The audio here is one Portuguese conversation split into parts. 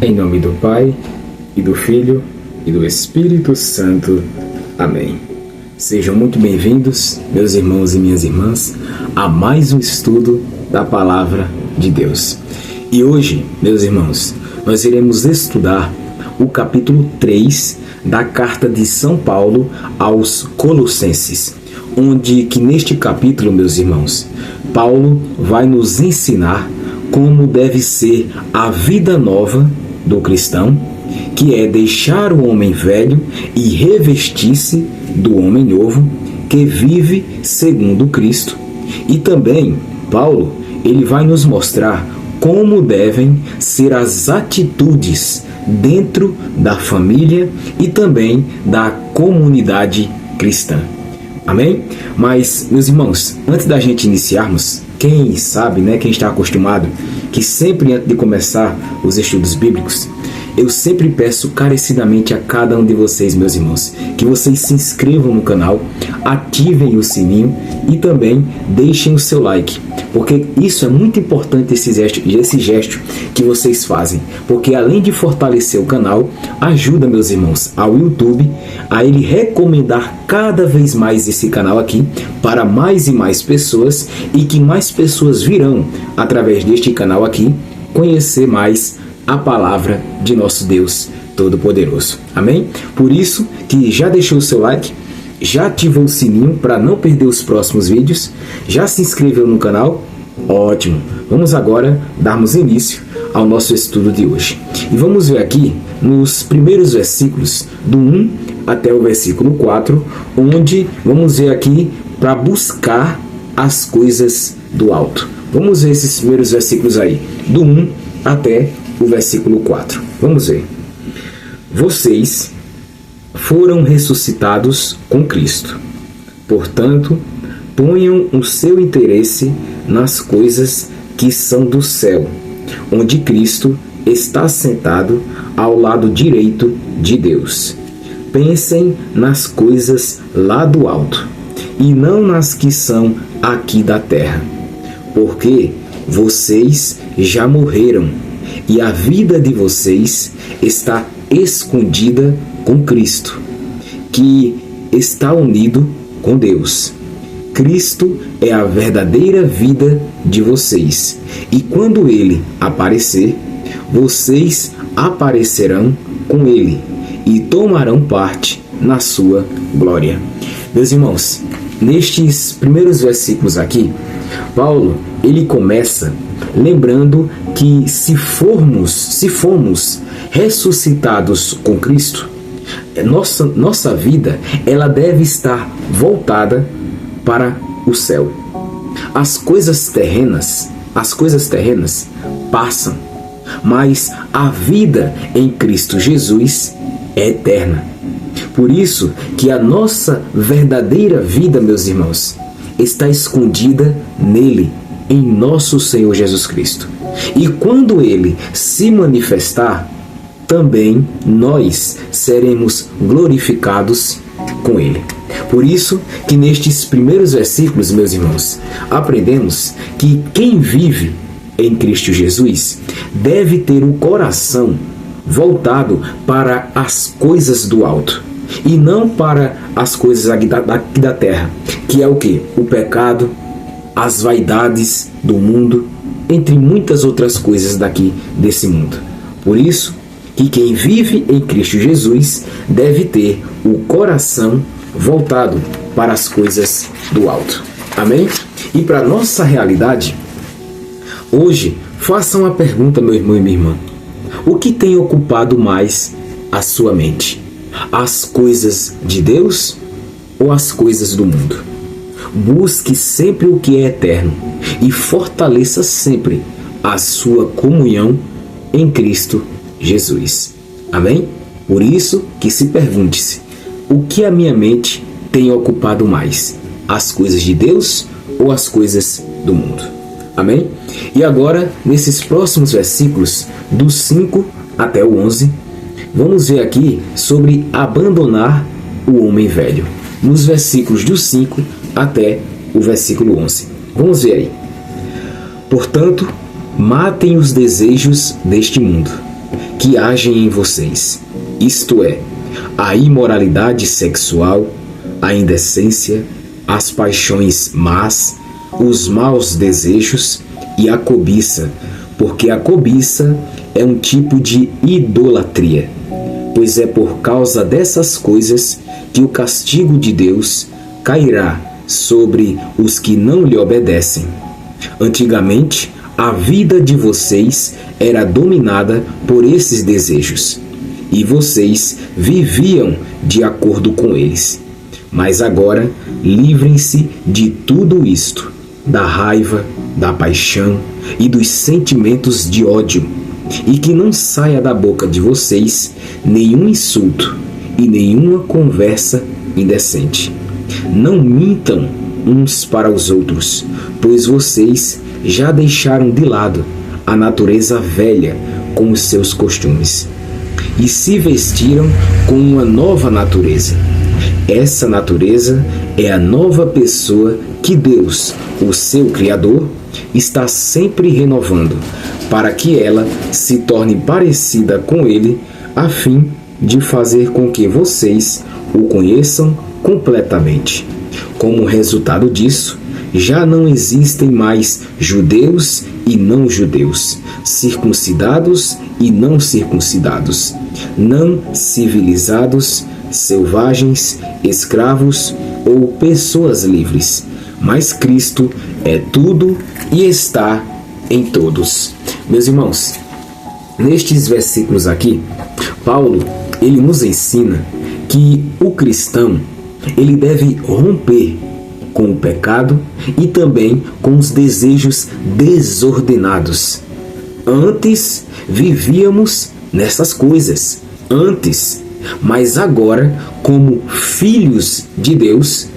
Em nome do Pai, e do Filho, e do Espírito Santo. Amém. Sejam muito bem-vindos, meus irmãos e minhas irmãs, a mais um estudo da Palavra de Deus. E hoje, meus irmãos, nós iremos estudar o capítulo 3 da carta de São Paulo aos Colossenses, onde que neste capítulo, meus irmãos, Paulo vai nos ensinar como deve ser a vida nova do cristão, que é deixar o homem velho e revestir-se do homem novo, que vive segundo Cristo. E também, Paulo, ele vai nos mostrar como devem ser as atitudes dentro da família e também da comunidade cristã. Amém? Mas, meus irmãos, antes da gente iniciarmos, quem sabe, quem está acostumado, que sempre antes de começar os estudos bíblicos, eu sempre peço carecidamente a cada um de vocês, meus irmãos, que vocês se inscrevam no canal, ativem o sininho e também deixem o seu like, porque isso é muito importante, esse gesto que vocês fazem, porque além de fortalecer o canal, ajuda, meus irmãos, ao YouTube a ele recomendar cada vez mais esse canal aqui para mais e mais pessoas, e que mais pessoas virão, através deste canal aqui, conhecer mais a palavra de nosso Deus Todo-Poderoso. Amém? Por isso que já deixou o seu like, já ativou o sininho para não perder os próximos vídeos, já se inscreveu no canal? Ótimo! Vamos agora darmos início ao nosso estudo de hoje. E vamos ver aqui nos primeiros versículos, do 1 até o versículo 4, onde vamos ver aqui para buscar as coisas do alto. Vamos ver esses primeiros versículos aí, do 1 até o versículo 4. Vamos ver. Vocês foram ressuscitados com Cristo. Portanto, ponham o seu interesse nas coisas que são do céu, onde Cristo está sentado ao lado direito de Deus. Pensem nas coisas lá do alto, e não nas que são aqui da terra, porque vocês já morreram, e a vida de vocês está escondida com Cristo, que está unido com Deus. Cristo é a verdadeira vida de vocês, e quando Ele aparecer, vocês aparecerão com Ele e tomarão parte na sua glória. Meus irmãos, nestes primeiros versículos aqui, Paulo, ele começa lembrando que se formos ressuscitados com Cristo, nossa vida ela deve estar voltada para o céu. As coisas terrenas passam, mas a vida em Cristo Jesus é eterna. Por isso que a nossa verdadeira vida, meus irmãos, está escondida nele, em nosso Senhor Jesus Cristo. E quando Ele se manifestar, também nós seremos glorificados com Ele. Por isso que nestes primeiros versículos, meus irmãos, aprendemos que quem vive em Cristo Jesus deve ter o coração voltado para as coisas do alto, e não para as coisas aqui da terra, que é o quê? O pecado, as vaidades do mundo, entre muitas outras coisas daqui desse mundo. Por isso que quem vive em Cristo Jesus deve ter o coração voltado para as coisas do alto. Amém? E para a nossa realidade, hoje, faça uma pergunta, meu irmão e minha irmã. O que tem ocupado mais a sua mente? As coisas de Deus ou as coisas do mundo? Busque sempre o que é eterno e fortaleça sempre a sua comunhão em Cristo Jesus. Amém? Por isso que se pergunte-se, o que a minha mente tem ocupado mais? As coisas de Deus ou as coisas do mundo? Amém? E agora, nesses próximos versículos, do 5 até o 11, vamos ver aqui sobre abandonar o homem velho. Nos versículos do 5 até o versículo 11. Vamos ver aí. Portanto, matem os desejos deste mundo, que agem em vocês, isto é, a imoralidade sexual, a indecência, as paixões más, os maus desejos e a cobiça, porque a cobiça é um tipo de idolatria, pois é por causa dessas coisas que o castigo de Deus cairá sobre os que não lhe obedecem. Antigamente, a vida de vocês era dominada por esses desejos, e vocês viviam de acordo com eles. Mas agora, livrem-se de tudo isto, da raiva, da paixão e dos sentimentos de ódio, e que não saia da boca de vocês nenhum insulto e nenhuma conversa indecente. Não mintam uns para os outros, pois vocês já deixaram de lado a natureza velha com os seus costumes e se vestiram com uma nova natureza. Essa natureza é a nova pessoa que Deus, o seu Criador, está sempre renovando, para que ela se torne parecida com Ele, a fim de fazer com que vocês o conheçam completamente. Como resultado disso, já não existem mais judeus e não judeus, circuncidados e não circuncidados, não civilizados, selvagens, escravos ou pessoas livres, mas Cristo é tudo e está em todos. Meus irmãos, nestes versículos aqui, Paulo, ele nos ensina que o cristão, ele deve romper com o pecado e também com os desejos desordenados. Antes vivíamos nessas coisas, mas agora, como filhos de Deus,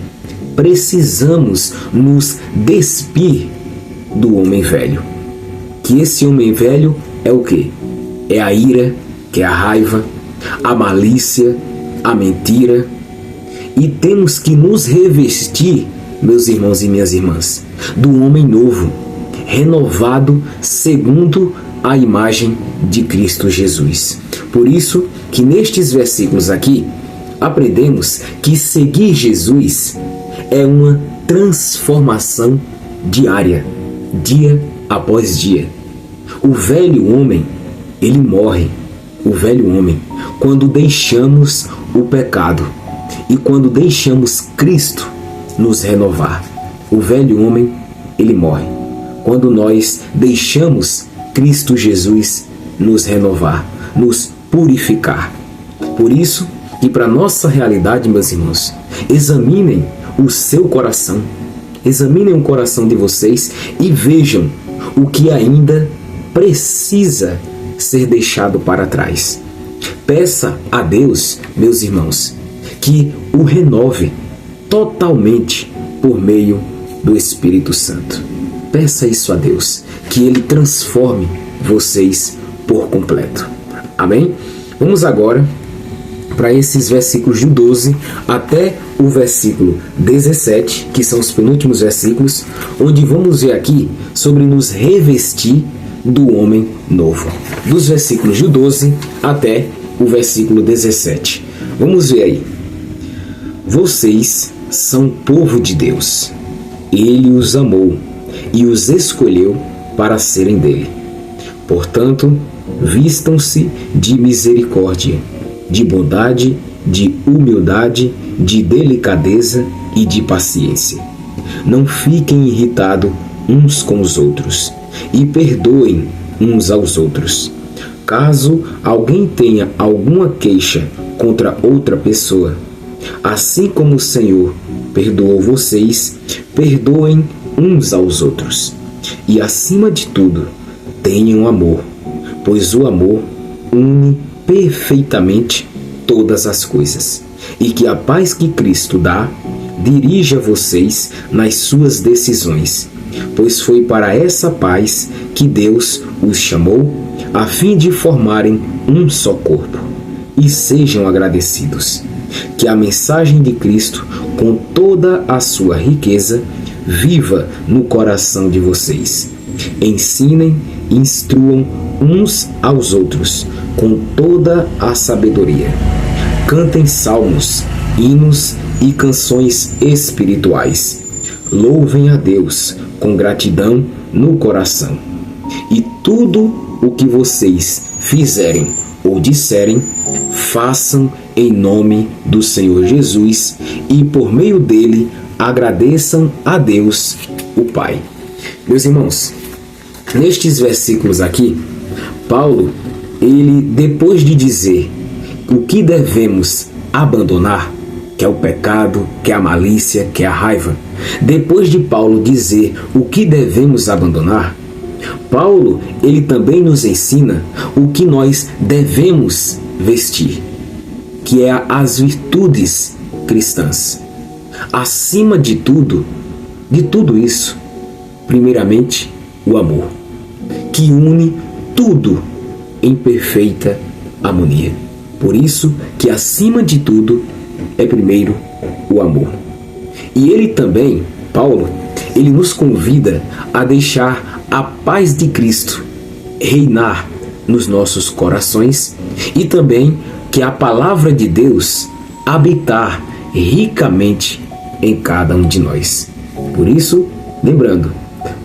precisamos nos despir do homem velho. Que esse homem velho é o quê? É a ira, que é a raiva, a malícia, a mentira. E temos que nos revestir, meus irmãos e minhas irmãs, do homem novo, renovado segundo a imagem de Cristo Jesus. Por isso que nestes versículos aqui, aprendemos que seguir Jesus é uma transformação diária, dia após dia. O velho homem, ele morre, o velho homem, quando deixamos o pecado e quando deixamos Cristo nos renovar. O velho homem, ele morre quando nós deixamos Cristo Jesus nos renovar, nos purificar. Por isso que para nossa realidade, meus irmãos, examinem o seu coração, examinem o coração de vocês e vejam o que ainda precisa ser deixado para trás. Peça a Deus, meus irmãos, que o renove totalmente por meio do Espírito Santo. Peça isso a Deus, que Ele transforme vocês por completo. Amém? Vamos agora para esses versículos de 12 até o versículo 17, que são os penúltimos versículos, onde vamos ver aqui sobre nos revestir do homem novo. Dos versículos de 12 até o versículo 17. Vamos ver aí. Vocês são povo de Deus. Ele os amou e os escolheu para serem dele. Portanto, vistam-se de misericórdia, de bondade, de humildade, de delicadeza e de paciência. Não fiquem irritados uns com os outros e perdoem uns aos outros. Caso alguém tenha alguma queixa contra outra pessoa, assim como o Senhor perdoou vocês, perdoem uns aos outros. E acima de tudo, tenham amor, pois o amor une perfeitamente todas as coisas. E que a paz que Cristo dá dirija vocês nas suas decisões, pois foi para essa paz que Deus os chamou, a fim de formarem um só corpo. E sejam agradecidos. Que a mensagem de Cristo, com toda a sua riqueza, viva no coração de vocês. Ensinem e instruam uns aos outros com toda a sabedoria. Cantem salmos, hinos e canções espirituais. Louvem a Deus com gratidão no coração. E tudo o que vocês fizerem ou disserem, façam em nome do Senhor Jesus e por meio dele agradeçam a Deus, o Pai. Meus irmãos, nestes versículos aqui, Paulo, ele depois de dizer o que devemos abandonar, que é o pecado, que é a malícia, que é a raiva, depois de Paulo dizer o que devemos abandonar, Paulo, ele também nos ensina o que nós devemos vestir, que é as virtudes cristãs. Acima de tudo isso, primeiramente, o amor, que une tudo em perfeita harmonia. Por isso que acima de tudo é primeiro o amor. E ele também, Paulo, ele nos convida a deixar a paz de Cristo reinar nos nossos corações e também que a palavra de Deus habitar ricamente em cada um de nós. Por isso, lembrando,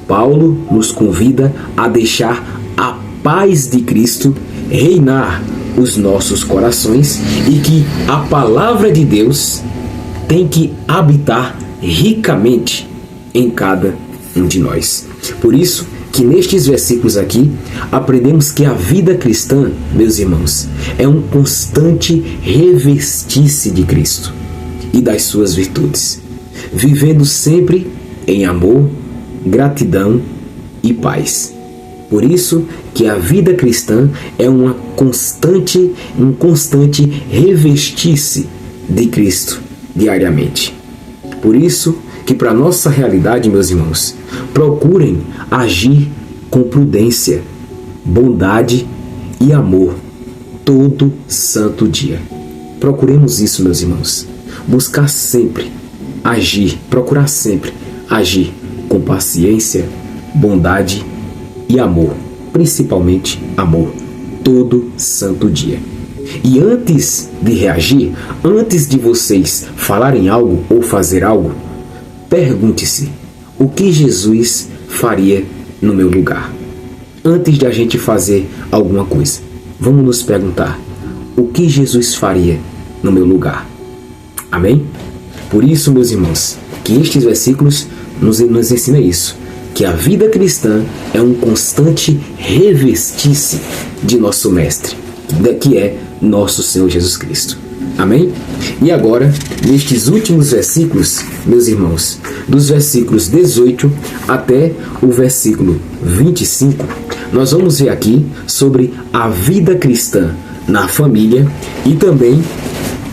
Paulo nos convida a deixar a paz de Cristo reinar os nossos corações e que a palavra de Deus tem que habitar ricamente em cada um de nós. Por isso que nestes versículos aqui aprendemos que a vida cristã, meus irmãos, é um constante revestir-se de Cristo e das suas virtudes, vivendo sempre em amor, gratidão e paz. Por isso que a vida cristã é um constante revestir-se de Cristo diariamente. Por isso que para nossa realidade, meus irmãos, procurem agir com prudência, bondade e amor todo santo dia. Procuremos isso, meus irmãos. Buscar sempre agir, procurar sempre agir com paciência, bondade e amor, principalmente amor, todo santo dia. E antes de reagir, antes de vocês falarem algo ou fazer algo, pergunte-se, o que Jesus faria no meu lugar? Antes de a gente fazer alguma coisa, vamos nos perguntar, o que Jesus faria no meu lugar? Amém? Por isso, meus irmãos, que estes versículos nos ensinam isso, que a vida cristã é um constante revestir-se de nosso Mestre, que é nosso Senhor Jesus Cristo. Amém? E agora, nestes últimos versículos, meus irmãos, dos versículos 18 até o versículo 25, nós vamos ver aqui sobre a vida cristã na família e também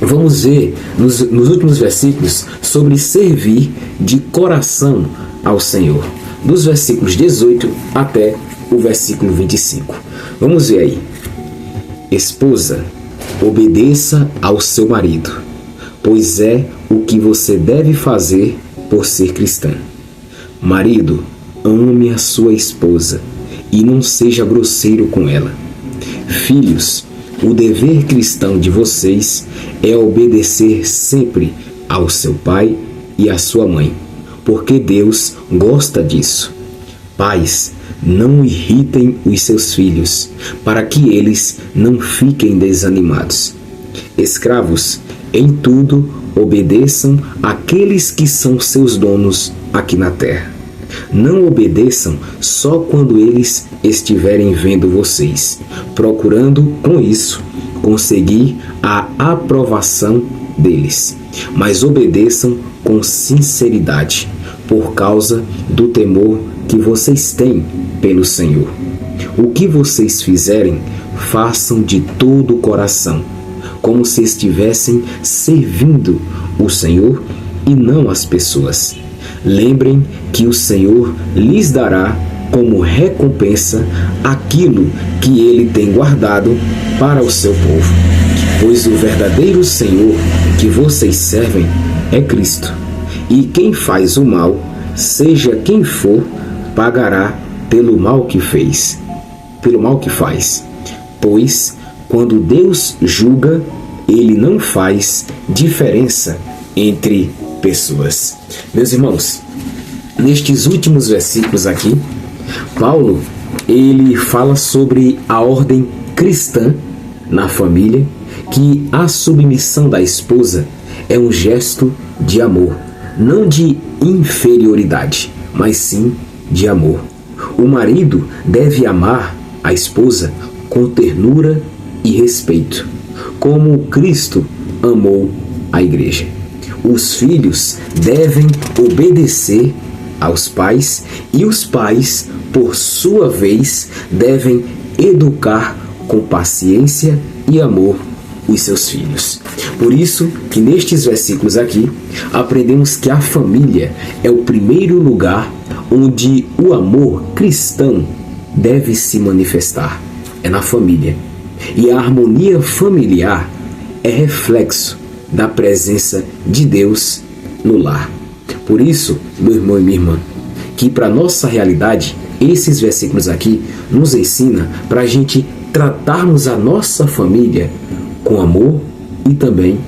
vamos ver nos últimos versículos sobre servir de coração ao Senhor, dos versículos 18 até o versículo 25. Vamos ver aí. Esposa, obedeça ao seu marido, pois é o que você deve fazer por ser cristã. Marido, ame a sua esposa e não seja grosseiro com ela. Filhos, o dever cristão de vocês é obedecer sempre ao seu pai e à sua mãe, porque Deus gosta disso. Pais, não irritem os seus filhos, para que eles não fiquem desanimados. Escravos, em tudo obedeçam àqueles que são seus donos aqui na terra. Não obedeçam só quando eles estiverem vendo vocês, procurando com isso conseguir a aprovação deles, mas obedeçam com sinceridade, por causa do temor que vocês têm pelo Senhor. O que vocês fizerem, façam de todo o coração, como se estivessem servindo o Senhor e não as pessoas. Lembrem que o Senhor lhes dará como recompensa aquilo que Ele tem guardado para o seu povo, pois o verdadeiro Senhor que vocês servem é Cristo. E quem faz o mal, seja quem for, pagará pelo mal que fez, pelo mal que faz, pois Quando Deus julga, Ele não faz diferença entre pessoas. Meus irmãos, nestes últimos versículos aqui, Paulo, ele fala sobre a ordem cristã na família, que a submissão da esposa é um gesto de amor, não de inferioridade, mas sim de amor. O marido deve amar a esposa com ternura e respeito, como Cristo amou a igreja. Os filhos devem obedecer aos pais e os pais, por sua vez, devem educar com paciência e amor os seus filhos. Por isso que nestes versículos aqui aprendemos que a família é o primeiro lugar onde o amor cristão deve se manifestar. É na família. E a harmonia familiar é reflexo da presença de Deus no lar. Por isso, meu irmão e minha irmã, que para nossa realidade, esses versículos aqui nos ensinam para a gente tratarmos a nossa família com amor e também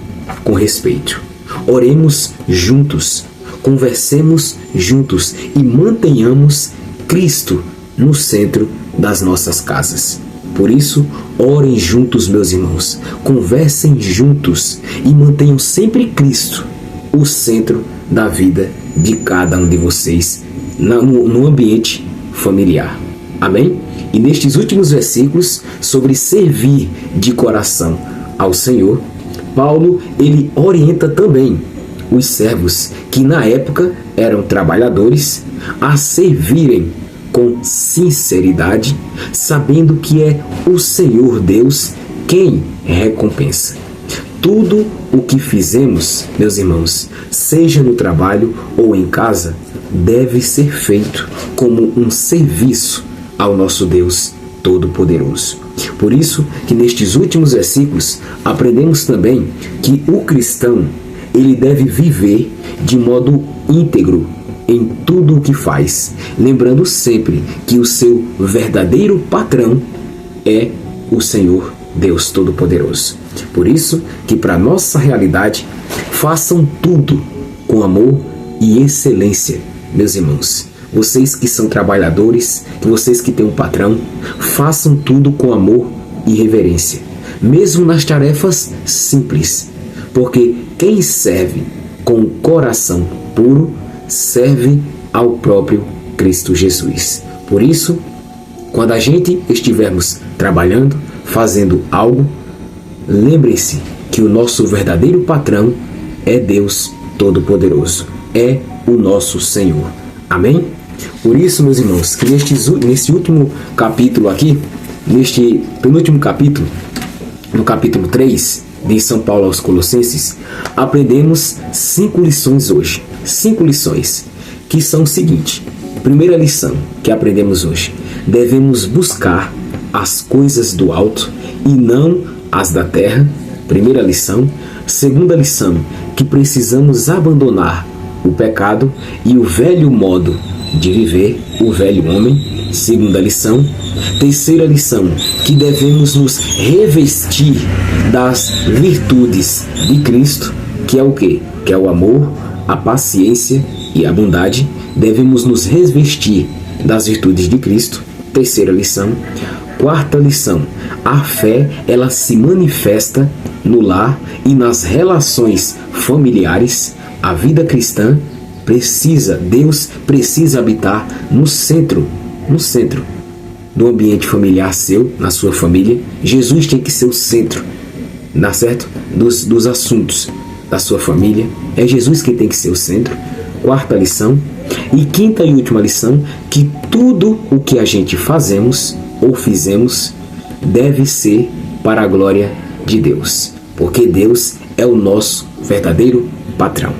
com respeito. Oremos juntos, conversemos juntos e mantenhamos Cristo no centro das nossas casas. Por isso, orem juntos, meus irmãos, conversem juntos e mantenham sempre Cristo o centro da vida de cada um de vocês no ambiente familiar. Amém? E nestes últimos versículos, sobre servir de coração ao Senhor, Paulo, ele orienta também os servos que na época eram trabalhadores a servirem com sinceridade, sabendo que é o Senhor Deus quem recompensa. Tudo o que fizemos, meus irmãos, seja no trabalho ou em casa, deve ser feito como um serviço ao nosso Deus Todo-Poderoso. Por isso que nestes últimos versículos aprendemos também que o cristão, ele deve viver de modo íntegro em tudo o que faz, lembrando sempre que o seu verdadeiro patrão é o Senhor Deus Todo-Poderoso. Por isso que para nossa realidade, façam tudo com amor e excelência, meus irmãos. Vocês que são trabalhadores, vocês que têm um patrão, façam tudo com amor e reverência, mesmo nas tarefas simples, porque quem serve com o coração puro serve ao próprio Cristo Jesus. Por isso, quando a gente estivermos trabalhando, fazendo algo, lembre-se que o nosso verdadeiro patrão é Deus Todo-Poderoso, é o nosso Senhor. Amém? Por isso, meus irmãos, que nesse último capítulo aqui, neste penúltimo capítulo, no capítulo 3 de São Paulo aos Colossenses, aprendemos 5 lições hoje. 5 lições, que são o seguinte. Primeira lição que aprendemos hoje: devemos buscar as coisas do alto e não as da terra. Primeira lição. Segunda lição, que precisamos abandonar o pecado e o velho modo de viver, o velho homem. Segunda lição. Terceira lição, que devemos nos revestir das virtudes de Cristo, que é o quê? Que é o amor, a paciência e a bondade. Devemos nos revestir das virtudes de Cristo. Terceira lição. Quarta lição, a fé, ela se manifesta no lar e nas relações familiares. A vida cristã Deus precisa habitar no centro do ambiente familiar seu, na sua família. Jesus tem que ser o centro, dá certo? Dos assuntos da sua família. É Jesus que tem que ser o centro. Quarta lição. E quinta e última lição, que tudo o que a gente fazemos ou fizemos deve ser para a glória de Deus, porque Deus é o nosso verdadeiro patrão.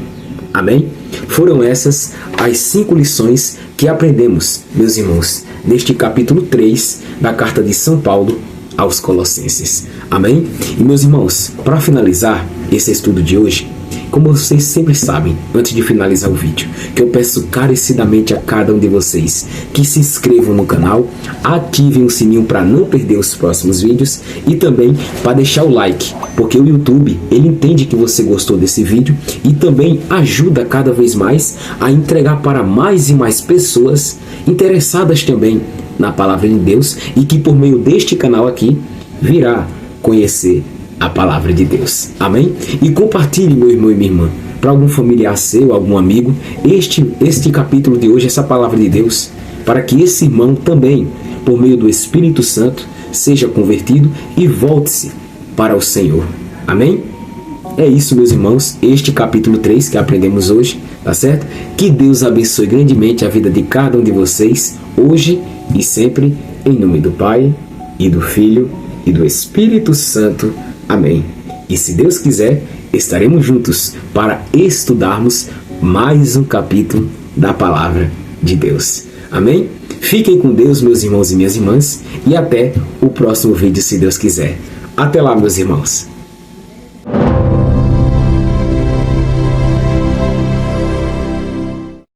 Amém? Foram essas as 5 lições que aprendemos, meus irmãos, neste capítulo 3 da carta de São Paulo aos Colossenses. Amém? E meus irmãos, para finalizar esse estudo de hoje, Como vocês sempre sabem, antes de finalizar o vídeo, que eu peço encarecidamente a cada um de vocês que se inscrevam no canal, ativem o sininho para não perder os próximos vídeos e também para deixar o like, porque o YouTube ele entende que você gostou desse vídeo e também ajuda cada vez mais a entregar para mais e mais pessoas interessadas também na palavra de Deus e que por meio deste canal aqui virá conhecer a palavra de Deus. Amém? E compartilhe, meu irmão e minha irmã, para algum familiar seu, algum amigo, este capítulo de hoje, essa palavra de Deus, para que esse irmão também, por meio do Espírito Santo, seja convertido e volte-se para o Senhor. Amém? É isso, meus irmãos, este capítulo 3 que aprendemos hoje, tá certo? Que Deus abençoe grandemente a vida de cada um de vocês, hoje e sempre, em nome do Pai, e do Filho, e do Espírito Santo. Amém. E se Deus quiser, estaremos juntos para estudarmos mais um capítulo da Palavra de Deus. Amém? Fiquem com Deus, meus irmãos e minhas irmãs, e até o próximo vídeo, se Deus quiser. Até lá, meus irmãos.